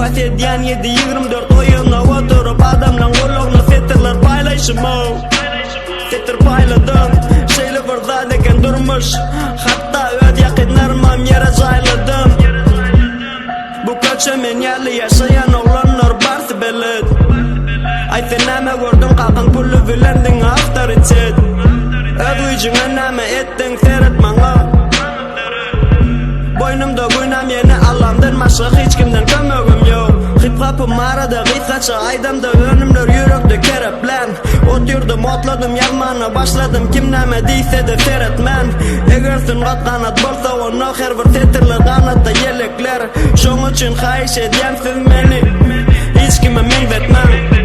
Vefat ediyen 7-24 oyuna oturup adamla kolluğuna setirler paylaşım Setir payladım şeyli fırzat eken durmuş Hatta öd yakınlarımam yere zayladım Bu köçemen yerli yaşayan oğlanlar barsı belit Aysen näme gördün kalkan pullu bilendin autoritet Öd uycuna näme ettin seret maňa Boynumda güynam yeni Allah'ımdan başka hiç kimden kömögüm yok Hip-hop'um arada gıysaça aydamda önümler yürekde kereplen Oturdum otladım yazmana başladım kim näme deyse de seyretmen Egersin gat kanat bolsa onu her bir setirler kanatta yelekler Şoň üçin haýyş edýän siz meni hiç kime mengzetmem